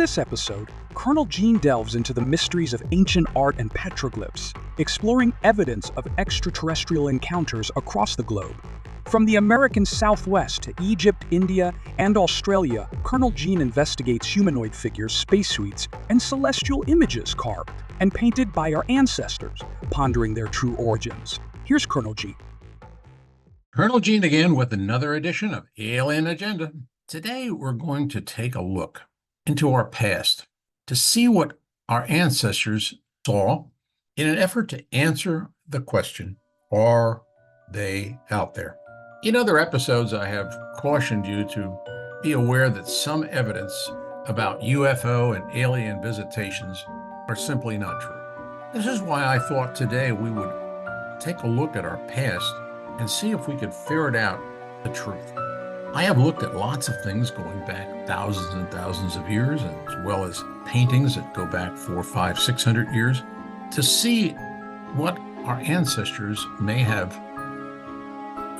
this episode, Colonel Gene delves into the mysteries of ancient art and petroglyphs, exploring evidence of extraterrestrial encounters across the globe. From the American Southwest to Egypt, India, and Australia, Colonel Gene investigates humanoid figures, spacesuits, and celestial images carved and painted by our ancestors, pondering their true origins. Here's Colonel Gene. Colonel Gene again with another edition of Alien Agenda. Today we're going to take a look into our past to see what our ancestors saw in an effort to answer the question, are they out there? In other episodes, I have cautioned you to be aware that some evidence about UFO and alien visitations are simply not true. This is why I thought today we would take a look at our past and see if we could ferret out the truth. I have looked at lots of things going back thousands and thousands of years, as well as paintings that go back 400, 500, 600 years, to see what our ancestors may have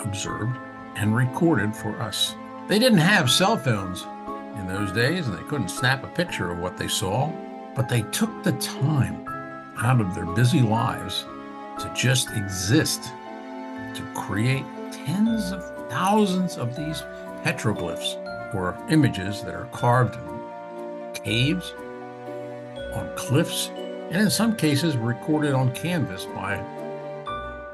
observed and recorded for us. They didn't have cell phones in those days, and they couldn't snap a picture of what they saw, but they took the time out of their busy lives to just exist, to create tens of thousands of these petroglyphs, or images that are carved in caves, on cliffs, and in some cases recorded on canvas by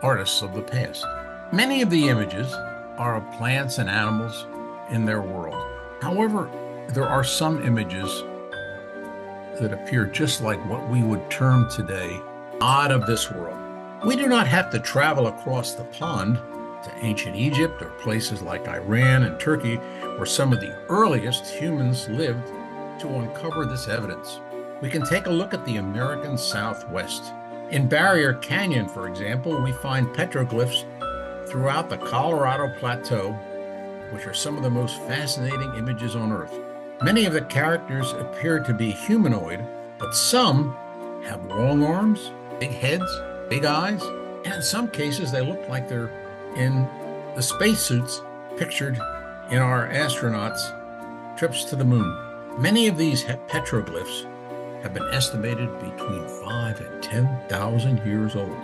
artists of the past. Many of the images are of plants and animals in their world. However, there are some images that appear just like what we would term today out of this world. We do not have to travel across the pond to ancient Egypt or places like Iran and Turkey, where some of the earliest humans lived, to uncover this evidence. We can take a look at the American Southwest. In Barrier Canyon, for example, we find petroglyphs throughout the Colorado Plateau, which are some of the most fascinating images on Earth. Many of the characters appear to be humanoid, but some have long arms, big heads, big eyes, and in some cases they look like they're in the spacesuits pictured in our astronauts' trips to the moon. Many of these petroglyphs have been estimated between 5,000 and 10,000 years old.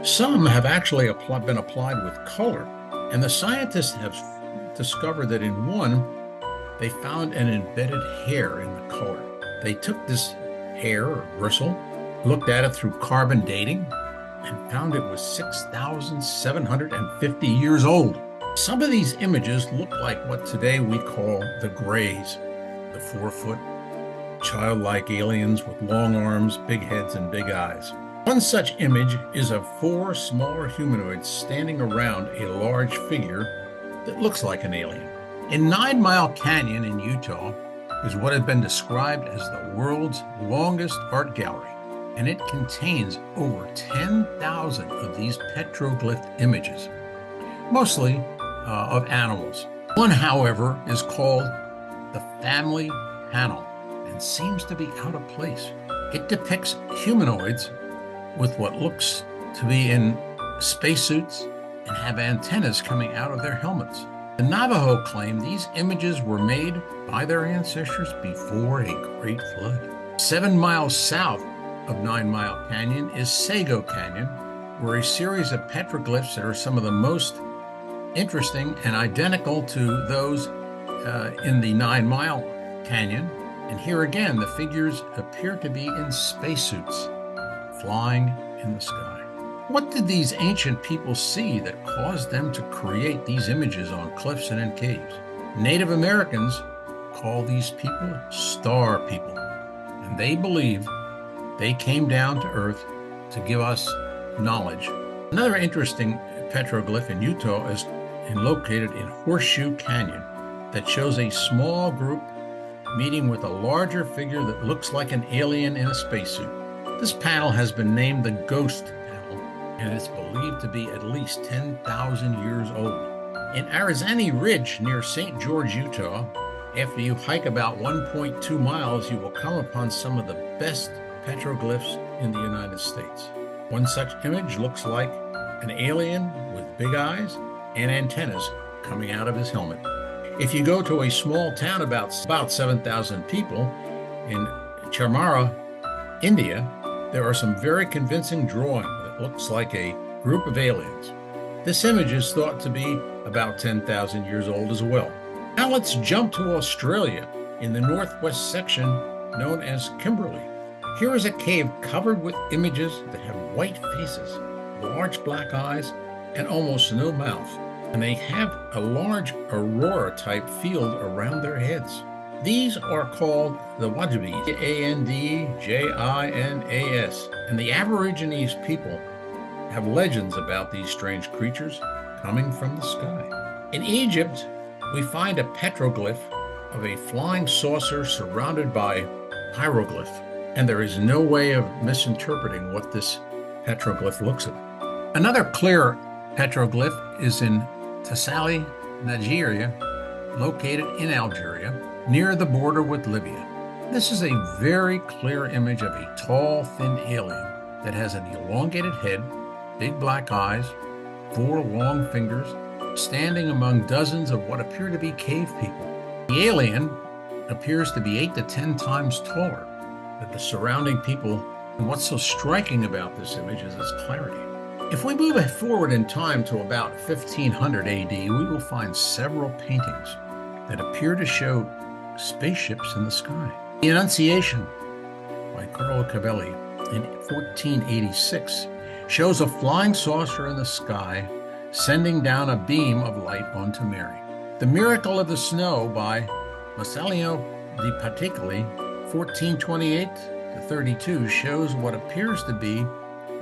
Some have actually been applied with color, and the scientists have discovered that in one, they found an embedded hair in the color. They took this hair or bristle, looked at it through carbon dating, and found it was 6,750 years old. Some of these images look like what today we call the Greys, the 4-foot, childlike aliens with long arms, big heads, and big eyes. One such image is of 4 smaller humanoids standing around a large figure that looks like an alien. In 9 Mile Canyon in Utah is what has been described as the world's longest art gallery, and it contains over 10,000 of these petroglyph images, mostly of animals. One, however, is called the Family Panel and seems to be out of place. It depicts humanoids with what looks to be in spacesuits and have antennas coming out of their helmets. The Navajo claim these images were made by their ancestors before a great flood. 7 miles south of 9 Mile Canyon is Sago Canyon, where a series of petroglyphs that are some of the most interesting and identical to those in the 9 Mile Canyon. And here again, the figures appear to be in spacesuits, flying in the sky. What did these ancient people see that caused them to create these images on cliffs and in caves? Native Americans call these people star people, and they believe they came down to Earth to give us knowledge. Another interesting petroglyph in Utah is located in Horseshoe Canyon that shows a small group meeting with a larger figure that looks like an alien in a spacesuit. This panel has been named the Ghost Panel, and it's believed to be at least 10,000 years old. In Arizani Ridge near St. George, Utah, after you hike about 1.2 miles, you will come upon some of the best petroglyphs in the United States. One such image looks like an alien with big eyes and antennas coming out of his helmet. If you go to a small town about 7,000 people In Charmara, India, there are some very convincing drawing that looks like a group of aliens. This image is thought to be about 10,000 years old as well. Now let's jump to Australia in the northwest section known as Kimberley. Here is a cave covered with images that have white faces, large black eyes, and almost no mouth. And they have a large aurora-type field around their heads. These are called the Wajibis, Andjinas, and the Aborigines people have legends about these strange creatures coming from the sky. In Egypt, we find a petroglyph of a flying saucer surrounded by hieroglyph, and there is no way of misinterpreting what this petroglyph looks like. Another clear petroglyph is in Tassali, Nigeria, located in Algeria, near the border with Libya. This is a very clear image of a tall, thin alien that has an elongated head, big black eyes, 4 long fingers, standing among dozens of what appear to be cave people. The alien appears to be 8 to 10 times taller than the surrounding people, and what's so striking about this image is its clarity. If we move forward in time to about 1500 AD, we will find several paintings that appear to show spaceships in the sky. The Annunciation by Carlo Cavelli in 1486 shows a flying saucer in the sky sending down a beam of light onto Mary. The Miracle of the Snow by Massimo di Paticoli, 1428 to 32, shows what appears to be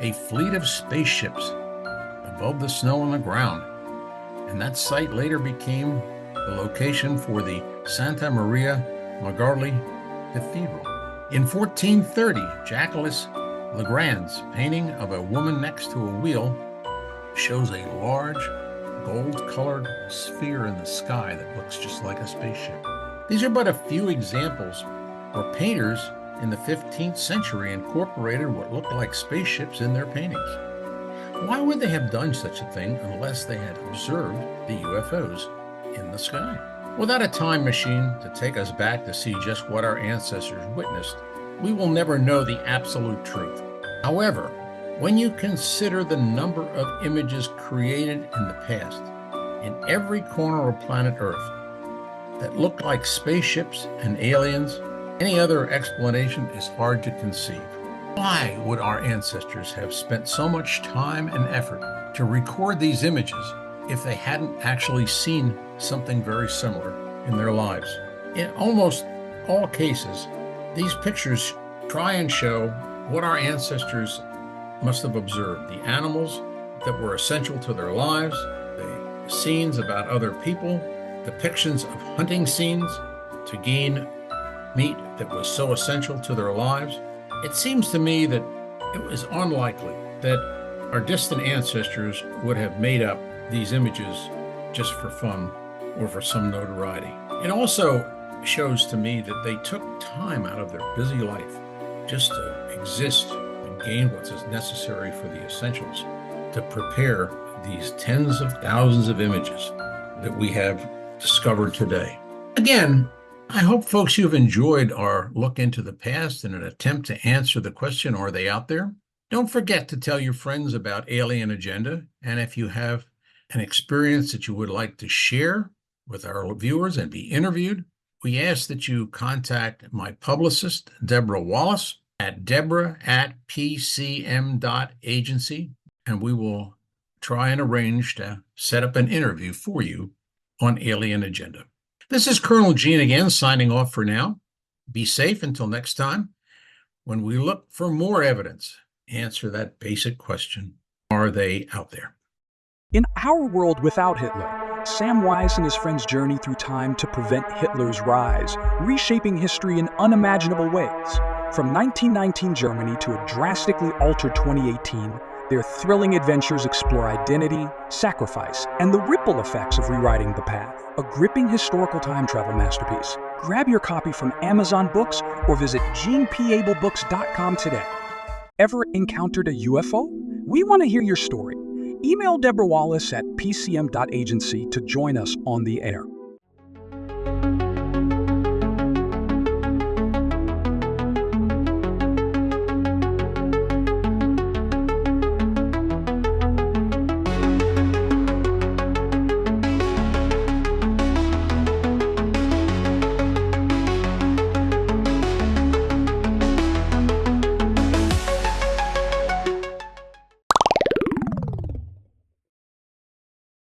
a fleet of spaceships above the snow on the ground, and that site later became the location for the Santa Maria Maggiore Cathedral. In 1430, Jacques Legrand's painting of a woman next to a wheel shows a large gold-colored sphere in the sky that looks just like a spaceship. These are but a few examples where painters in the 15th century incorporated what looked like spaceships in their paintings. Why would they have done such a thing unless they had observed the UFOs in the sky? Without a time machine to take us back to see just what our ancestors witnessed, we will never know the absolute truth. However, when you consider the number of images created in the past, in every corner of planet Earth, that look like spaceships and aliens, any other explanation is hard to conceive. Why would our ancestors have spent so much time and effort to record these images if they hadn't actually seen something very similar in their lives? In almost all cases, these pictures try and show what our ancestors must have observed, the animals that were essential to their lives, the scenes about other people, depictions of hunting scenes to gain meat that was so essential to their lives. It seems to me that it was unlikely that our distant ancestors would have made up these images just for fun or for some notoriety. It also shows to me that they took time out of their busy life just to exist and gain what's necessary for the essentials to prepare these tens of thousands of images that we have discovered today. Again, I hope, folks, you've enjoyed our look into the past in an attempt to answer the question, are they out there? Don't forget to tell your friends about Alien Agenda, and if you have an experience that you would like to share with our viewers and be interviewed, we ask that you contact my publicist, Deborah Wallace, at deborah@pcm.agency, and we will try and arrange to set up an interview for you on Alien Agenda. This is Colonel Gene again, signing off for now. Be safe until next time, when we look for more evidence. Answer that basic question, are they out there? In Our World Without Hitler, Sam Weiss and his friends journey through time to prevent Hitler's rise, reshaping history in unimaginable ways. From 1919 Germany to a drastically altered 2018, their thrilling adventures explore identity, sacrifice, and the ripple effects of rewriting the path. A gripping historical time travel masterpiece. Grab your copy from Amazon Books or visit GenePAbelBooks.com today. Ever encountered a UFO? We want to hear your story. Email Deborah Wallace at pcm.agency to join us on the air.